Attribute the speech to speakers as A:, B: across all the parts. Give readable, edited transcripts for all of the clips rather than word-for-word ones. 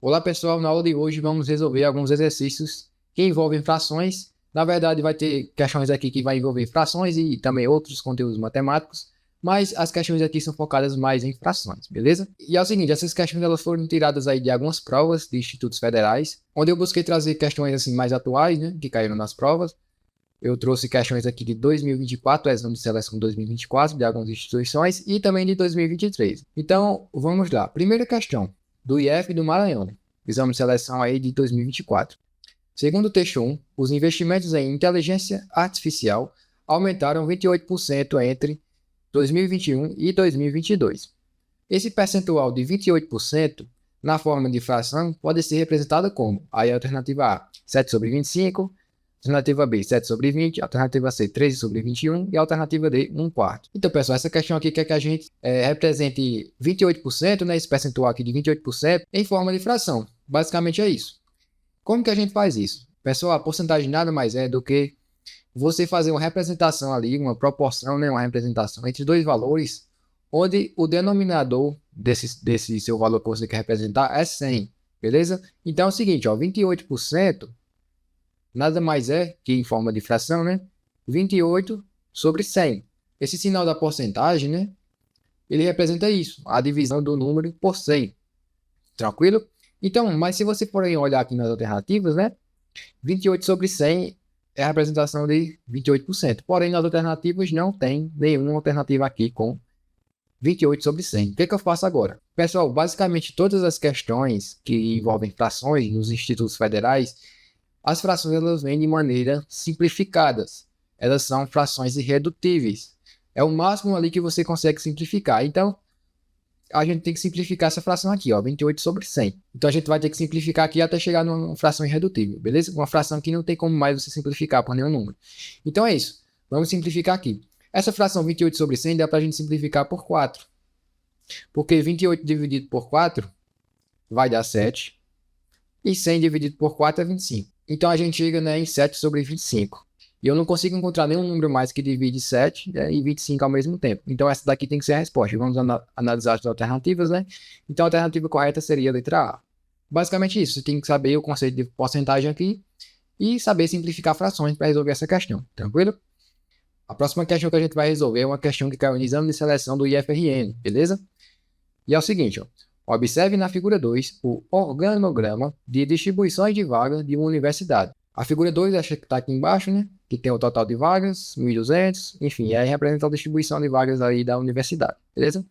A: Olá pessoal, na aula de hoje vamos resolver alguns exercícios que envolvem frações. Na verdade vai ter questões aqui que vai envolver frações e também outros conteúdos matemáticos, mas as questões aqui são focadas mais em frações, beleza? E é o seguinte, essas questões elas foram tiradas aí de algumas provas de institutos federais, onde eu busquei trazer questões assim mais atuais, né, que caíram nas provas. Eu trouxe questões aqui de 2024, exame de seleção 2024 de algumas instituições e também de 2023. Então, vamos lá. Primeira questão, do IF do Maranhão, exame de seleção aí de 2024. Segundo o texto 1, os investimentos em inteligência artificial aumentaram 28% entre 2021 e 2022. Esse percentual de 28%, na forma de fração, pode ser representado como a alternativa A, 7 sobre 25, alternativa B, 7 sobre 20, alternativa C, 13 sobre 21 e alternativa D, 1 quarto. Então, pessoal, essa questão aqui quer que a gente represente 28%, né, esse percentual aqui de 28%, em forma de fração. Basicamente é isso. Como que a gente faz isso? Pessoal, a porcentagem nada mais é do que você fazer uma representação ali, uma proporção, né, uma representação entre dois valores, onde o denominador desse seu valor que você quer representar é 100, beleza? Então é o seguinte, ó, 28%, nada mais é que em forma de fração, né? 28 sobre 100. Esse sinal da porcentagem, né? Ele representa isso, a divisão do número por 100. Tranquilo? Então, mas se você for olhar aqui nas alternativas, né? 28 sobre 100 é a representação de 28%. Porém, nas alternativas não tem nenhuma alternativa aqui com 28 sobre 100. O que eu faço agora? Pessoal, basicamente todas as questões que envolvem frações nos institutos federais, as frações elas vêm de maneira simplificadas. Elas são frações irredutíveis. É o máximo ali que você consegue simplificar. Então, a gente tem que simplificar essa fração aqui, ó, 28 sobre 100. Então, a gente vai ter que simplificar aqui até chegar numa fração irredutível, beleza? Uma fração que não tem como mais você simplificar por nenhum número. Então, é isso. Vamos simplificar aqui. Essa fração 28 sobre 100 dá para a gente simplificar por 4. Porque 28 dividido por 4 vai dar 7. E 100 dividido por 4 é 25. Então, a gente chega, né, em 7 sobre 25. E eu não consigo encontrar nenhum número mais que divide 7, né, e 25 ao mesmo tempo. Então, essa daqui tem que ser a resposta. Vamos analisar as alternativas, né? Então, a alternativa correta seria a letra A. Basicamente isso. Você tem que saber o conceito de porcentagem aqui e saber simplificar frações para resolver essa questão. Tranquilo? A próxima questão que a gente vai resolver é uma questão que caiu no exame de seleção do IFRN, beleza? E é o seguinte, ó. Observe na figura 2 o organograma de distribuições de vagas de uma universidade. A figura 2, acho que está aqui embaixo, né? Que tem o total de vagas, 1.200, enfim, aí representa a distribuição de vagas aí da universidade, beleza?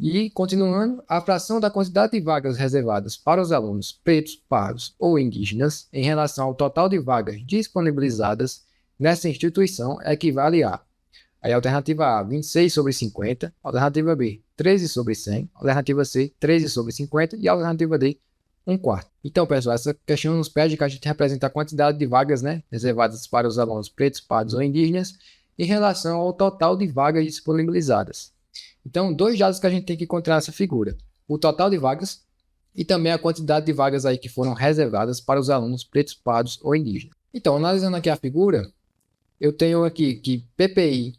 A: E, continuando, a fração da quantidade de vagas reservadas para os alunos pretos, pardos ou indígenas em relação ao total de vagas disponibilizadas nessa instituição equivale a alternativa A, 26 sobre 50, alternativa B, 13 sobre 100, alternativa C, 13 sobre 50 e alternativa D, 1 quarto. Então, pessoal, essa questão nos pede que a gente represente a quantidade de vagas, né, reservadas para os alunos pretos, pardos ou indígenas em relação ao total de vagas disponibilizadas. Então, dois dados que a gente tem que encontrar nessa figura: o total de vagas e também a quantidade de vagas aí que foram reservadas para os alunos pretos, pardos ou indígenas. Então, analisando aqui a figura, eu tenho aqui que PPI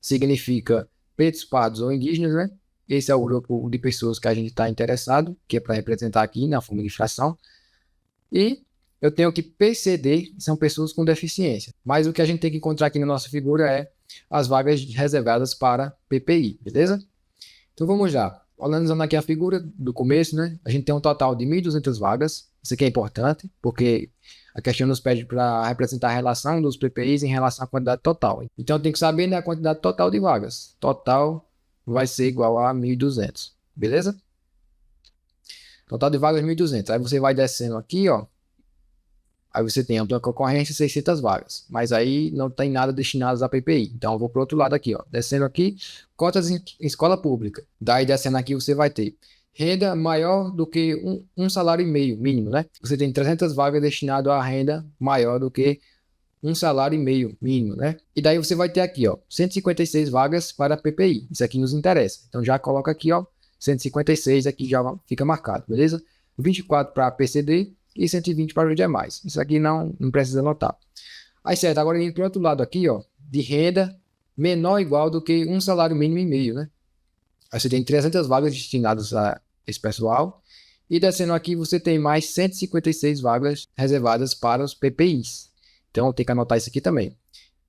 A: significa pretos, pardos ou indígenas, né? Esse é o grupo de pessoas que a gente está interessado, que é para representar aqui na forma de fração. E eu tenho que PCD são pessoas com deficiência. Mas o que a gente tem que encontrar aqui na nossa figura é as vagas reservadas para PPI, beleza? Então vamos lá. Analisando aqui a figura do começo, né? A gente tem um total de 1.200 vagas. Isso aqui é importante, porque a questão nos pede para representar a relação dos PPIs em relação à quantidade total. Então tem que saber, né, a quantidade total de vagas. Total vai ser igual a 1.200, beleza? Total de vagas 1.200. Aí você vai descendo aqui, ó. Aí você tem ampla concorrência, 600 vagas. Mas aí não tem nada destinado a PPI. Então eu vou para o outro lado aqui, ó. Descendo aqui, cotas em escola pública. Daí descendo aqui você vai ter renda maior do que um salário e meio mínimo, né? Você tem 300 vagas destinadas a renda maior do que um salário e meio mínimo, né? E daí você vai ter aqui, ó, 156 vagas para PPI. Isso aqui nos interessa. Então já coloca aqui, ó, 156 aqui já fica marcado, beleza? 24 para PCD e 120 para os demais. Isso aqui não precisa anotar. Aí certo, agora indo para o outro lado aqui, ó, de renda menor ou igual do que um salário mínimo e meio, né? Aí você tem 300 vagas destinadas a esse pessoal E descendo aqui, você tem mais 156 vagas reservadas para os PPIs. Então, tem que anotar isso aqui também.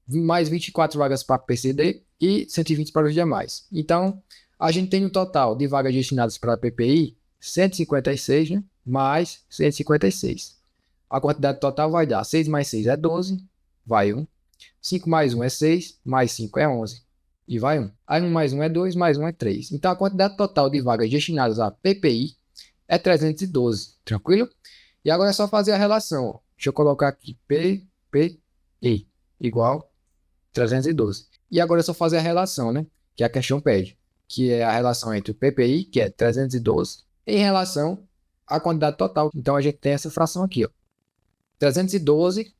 A: Mais 24 vagas para PCD e 120 para os demais. Então, a gente tem um total de vagas destinadas para PPI, 156, né? Mais 156. A quantidade total vai dar 6 mais 6 é 12, vai 1. 5 mais 1 é 6, mais 5 é 11, e vai 1. Aí 1 mais 1 é 2, mais 1 é 3. Então, a quantidade total de vagas destinadas a PPI é 312, tranquilo? E agora é só fazer a relação, ó. Deixa eu colocar aqui PPI igual 312. E agora é só fazer a relação, né? Que a questão pede, que é a relação entre o PPI, que é 312, em relação à quantidade total. Então, a gente tem essa fração aqui, ó. 312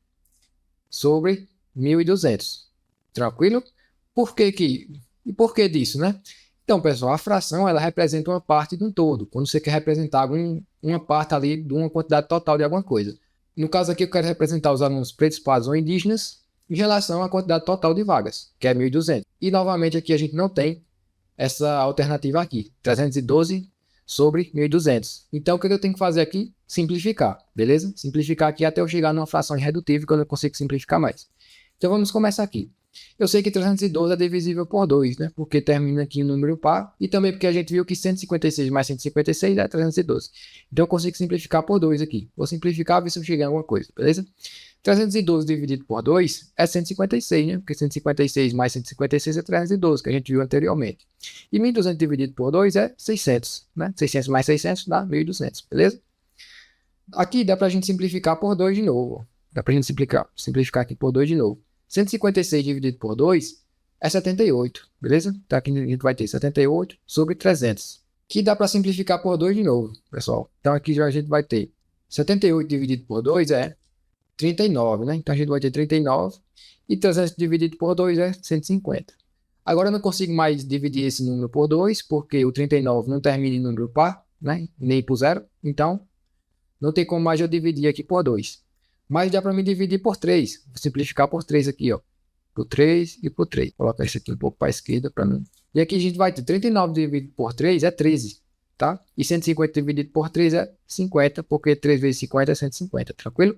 A: sobre 1.200. Tranquilo? E por que disso, né? Então, pessoal, a fração ela representa uma parte de um todo. Quando você quer representar uma parte ali de uma quantidade total de alguma coisa. No caso aqui, eu quero representar os alunos pretos, pardos ou indígenas em relação à quantidade total de vagas, que é 1.200. E, novamente, aqui a gente não tem essa alternativa aqui. 312 sobre 1.200. Então, o que eu tenho que fazer aqui? Simplificar, beleza? Simplificar aqui até eu chegar numa fração irredutível que eu não consigo simplificar mais. Então, vamos começar aqui. Eu sei que 312 é divisível por 2, né? Porque termina aqui em número par. E também porque a gente viu que 156 mais 156 é 312. Então, eu consigo simplificar por 2 aqui. Vou simplificar, ver se eu chegar em alguma coisa, beleza? 312 dividido por 2 é 156, né? Porque 156 mais 156 é 312, que a gente viu anteriormente. E 1.200 dividido por 2 é 600, né? 600 mais 600 dá 1.200, beleza? Aqui dá pra gente simplificar por 2 de novo. Dá pra gente simplificar aqui por 2 de novo. 156 dividido por 2 é 78, beleza? Então aqui a gente vai ter 78 sobre 300. Que dá pra simplificar por 2 de novo, pessoal. Então aqui já a gente vai ter 78 dividido por 2 é 39, né? Então a gente vai ter 39 e 300 dividido por 2 é 150. Agora eu não consigo mais dividir esse número por 2, porque o 39 não termina em número par, né? Nem por 0. Então, não tem como mais eu dividir aqui por 2. Mas dá para me dividir por 3. Vou simplificar por 3 aqui, ó. Por 3 e por 3. Vou colocar isso aqui um pouco para a esquerda para não... E aqui a gente vai ter 39 dividido por 3 é 13, tá? E 150 dividido por 3 é 50, porque 3 vezes 50 é 150, tranquilo?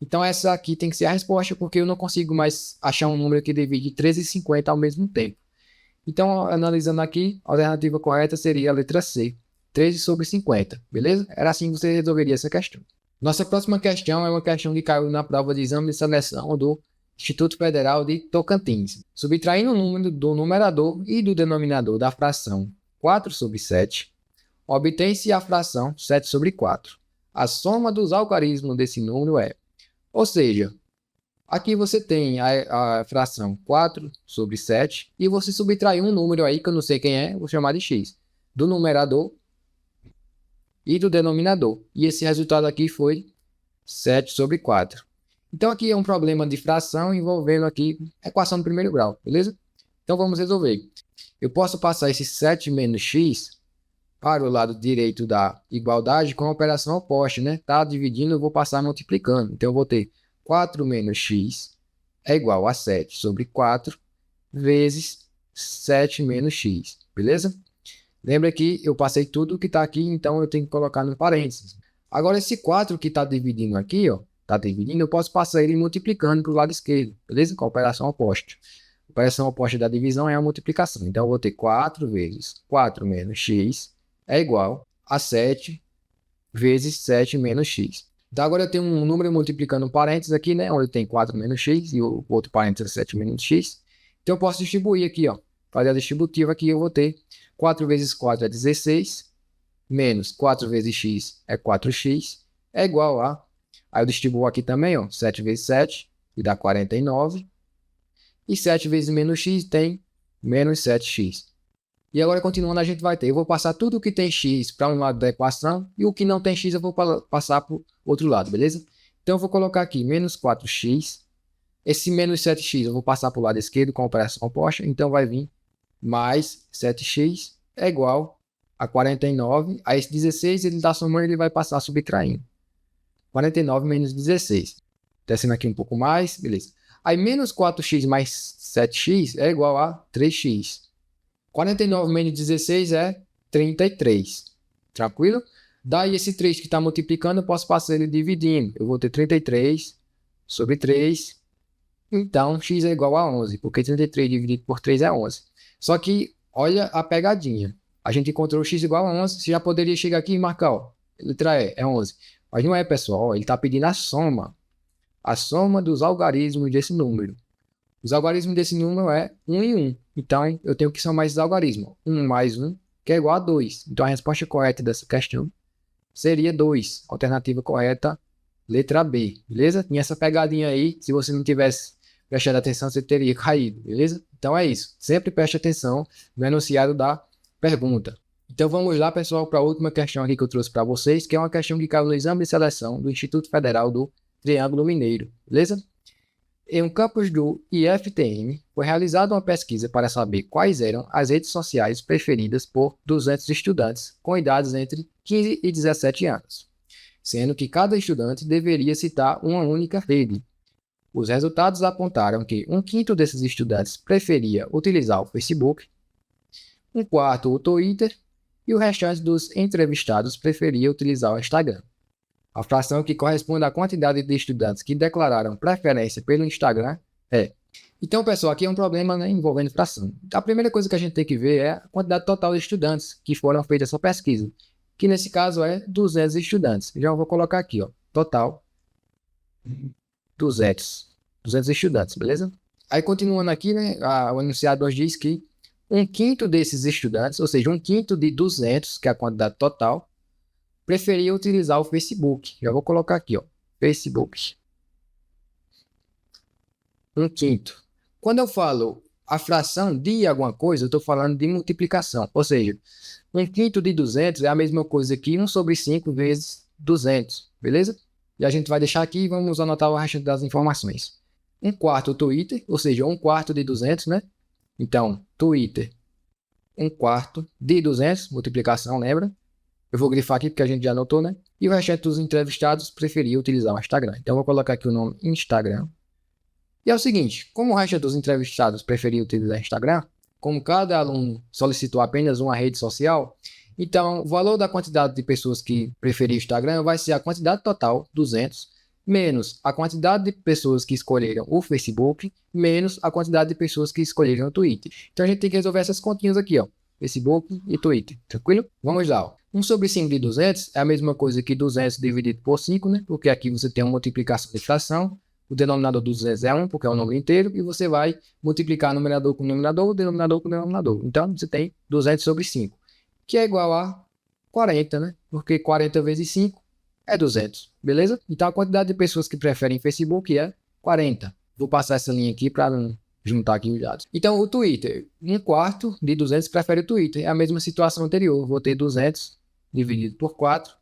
A: Então essa aqui tem que ser a resposta, porque eu não consigo mais achar um número que divide 13 e 50 ao mesmo tempo. Então, analisando aqui, a alternativa correta seria a letra C, 13 sobre 50, beleza? Era assim que você resolveria essa questão. Nossa próxima questão é uma questão que caiu na prova de exame de seleção do Instituto Federal de Tocantins. Subtraindo o número do numerador e do denominador da fração 4 sobre 7, obtém-se a fração 7 sobre 4. A soma dos algarismos desse número é... Ou seja, aqui você tem a fração 4 sobre 7 e você subtrai um número aí que eu não sei quem é, vou chamar de x, do numerador e do denominador. E esse resultado aqui foi 7 sobre 4. Então aqui é um problema de fração envolvendo aqui equação do primeiro grau, beleza? Então vamos resolver. Eu posso passar esse 7 menos x para o lado direito da igualdade com a operação oposta, né? Tá dividindo, eu vou passar multiplicando. Então eu vou ter 4 menos x é igual a 7 sobre 4 vezes 7 menos x, beleza? Lembra que eu passei tudo que está aqui, então eu tenho que colocar no parênteses. Agora esse 4 que está dividindo aqui, ó, tá dividindo, eu posso passar ele multiplicando para o lado esquerdo, beleza? Com a operação oposta. A operação oposta da divisão é a multiplicação. Então eu vou ter 4 vezes 4 menos x é igual a 7 vezes 7 menos x. Então agora eu tenho um número multiplicando um parênteses aqui, né? Onde tem 4 menos x e o outro parênteses é 7 menos x. Então eu posso distribuir aqui, ó. Fazer a distributiva aqui, eu vou ter 4 vezes 4 é 16, menos 4 vezes x é 4x, é igual a... Aí eu distribuo aqui também, ó. 7 vezes 7, que dá 49. E 7 vezes menos x tem menos 7x. E agora, continuando, a gente vai ter... Eu vou passar tudo que tem x para um lado da equação. E o que não tem x eu vou passar para o outro lado, beleza? Então, eu vou colocar aqui menos 4x. Esse menos 7x eu vou passar para o lado esquerdo com a operação oposta. Então, vai vir mais 7x é igual a 49. Aí, esse 16, ele dá somando, ele vai passar subtraindo. 49 menos 16. Descendo aqui um pouco mais, beleza. Aí, menos 4x mais 7x é igual a 3x. 49 menos 16 é 33. Tranquilo? Daí esse 3 que está multiplicando, eu posso passar ele dividindo. Eu vou ter 33 sobre 3. Então, x é igual a 11, porque 33 dividido por 3 é 11. Só que, olha a pegadinha. A gente encontrou x igual a 11, você já poderia chegar aqui e marcar, ó, letra E, é 11. Mas não é, pessoal, ó, ele está pedindo a soma dos algarismos desse número. Os algarismos desse número é 1 e 1. Então, eu tenho que somar esses algarismos. 1 mais 1, que é igual a 2. Então, a resposta correta dessa questão seria 2. Alternativa correta, letra B. Beleza? Tinha essa pegadinha aí. Se você não tivesse prestado atenção, você teria caído. Beleza? Então, é isso. Sempre preste atenção no enunciado da pergunta. Então, vamos lá, pessoal, para a última questão aqui que eu trouxe para vocês, que é uma questão que caiu no exame de seleção do Instituto Federal do Triângulo Mineiro. Beleza? Em um campus do IFTM, foi realizada uma pesquisa para saber quais eram as redes sociais preferidas por 200 estudantes com idades entre 15 e 17 anos, sendo que cada estudante deveria citar uma única rede. Os resultados apontaram que um quinto desses estudantes preferia utilizar o Facebook, um quarto o Twitter e o restante dos entrevistados preferia utilizar o Instagram. A fração que corresponde à quantidade de estudantes que declararam preferência pelo Instagram é. Então, pessoal, aqui é um problema, né, envolvendo fração. A primeira coisa que a gente tem que ver é a quantidade total de estudantes que foram feitas essa pesquisa, que nesse caso é 200 estudantes. Já vou colocar aqui, ó, total 200 estudantes, beleza? Aí, continuando aqui, né, o enunciado diz que um quinto desses estudantes, ou seja, um quinto de 200, que é a quantidade total, preferia utilizar o Facebook. Já vou colocar aqui, ó, Facebook. Um quinto. Quando eu falo a fração de alguma coisa, eu estou falando de multiplicação. Ou seja, um quinto de 200 é a mesma coisa que 1 sobre 5 vezes 200. Beleza? E a gente vai deixar aqui e vamos anotar o resto das informações. Um quarto o Twitter, ou seja, um quarto de 200, né? Então, Twitter, um quarto de 200, multiplicação, lembra? Eu vou grifar aqui porque a gente já anotou, né? E o restante dos entrevistados preferia utilizar o Instagram. Então, eu vou colocar aqui o nome Instagram. E é o seguinte, como o resto dos entrevistados preferia utilizar o Instagram, como cada aluno solicitou apenas uma rede social, então o valor da quantidade de pessoas que preferiam o Instagram vai ser a quantidade total, 200, menos a quantidade de pessoas que escolheram o Facebook, menos a quantidade de pessoas que escolheram o Twitter. Então, a gente tem que resolver essas continhas aqui, ó. Facebook e Twitter, tranquilo? Vamos lá, ó. 1 sobre 5 de 200 é a mesma coisa que 200 dividido por 5, né? Porque aqui você tem uma multiplicação de fração. O denominador do 200 é 1, porque é um número inteiro. E você vai multiplicar o numerador com o numerador, o denominador com o denominador. Então, você tem 200 sobre 5, que é igual a 40, né? Porque 40 vezes 5 é 200, beleza? Então, a quantidade de pessoas que preferem Facebook é 40. Vou passar essa linha aqui para não juntar aqui os dados. Então, o Twitter, um quarto de 200 prefere o Twitter. É a mesma situação anterior. Vou ter 200 dividido por 4,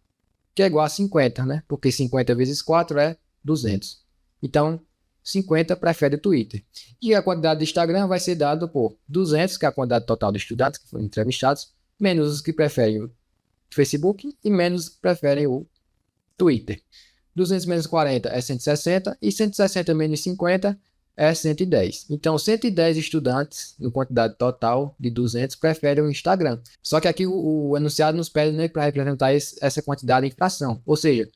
A: que é igual a 50, né? Porque 50 vezes 4 é 200. Então, 50 prefere o Twitter. E a quantidade de Instagram vai ser dada por 200, que é a quantidade total de estudantes que foram entrevistados, menos os que preferem o Facebook e menos os que preferem o Twitter. 200 menos 40 é 160 e 160 menos 50 é 110. Então, 110 estudantes, na quantidade total de 200, preferem o Instagram. Só que aqui o enunciado nos pede, né, para representar essa quantidade em fração. Ou seja,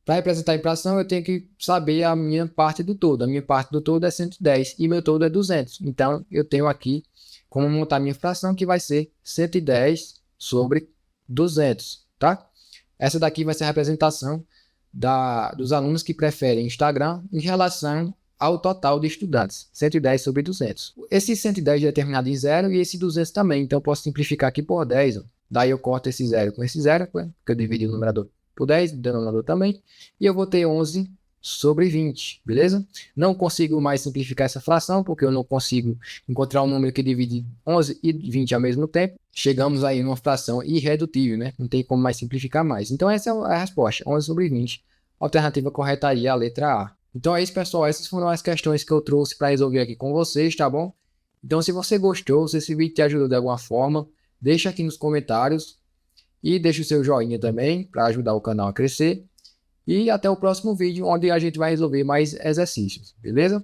A: para representar em fração, eu tenho que saber a minha parte do todo. A minha parte do todo é 110 e meu todo é 200. Então, eu tenho aqui como montar minha fração, que vai ser 110 sobre 200, tá? Essa daqui vai ser a representação dos alunos que preferem Instagram em relação ao total de estudantes, 110 sobre 200. Esse 110 é determinado em 0 e esse 200 também, então eu posso simplificar aqui por 10. Ó. Daí eu corto esse 0 com esse 0, porque eu dividi o numerador por 10, o denominador também, e eu vou ter 11 sobre 20, beleza? Não consigo mais simplificar essa fração, porque eu não consigo encontrar um número que divide 11 e 20 ao mesmo tempo. Chegamos aí numa fração irredutível, né? Não tem como mais simplificar mais. Então essa é a resposta, 11 sobre 20. A alternativa correta aí é a letra A. Então é isso, pessoal. Essas foram as questões que eu trouxe para resolver aqui com vocês, tá bom? Então, se você gostou, se esse vídeo te ajudou de alguma forma, deixa aqui nos comentários e deixa o seu joinha também para ajudar o canal a crescer. E até o próximo vídeo, onde a gente vai resolver mais exercícios, beleza?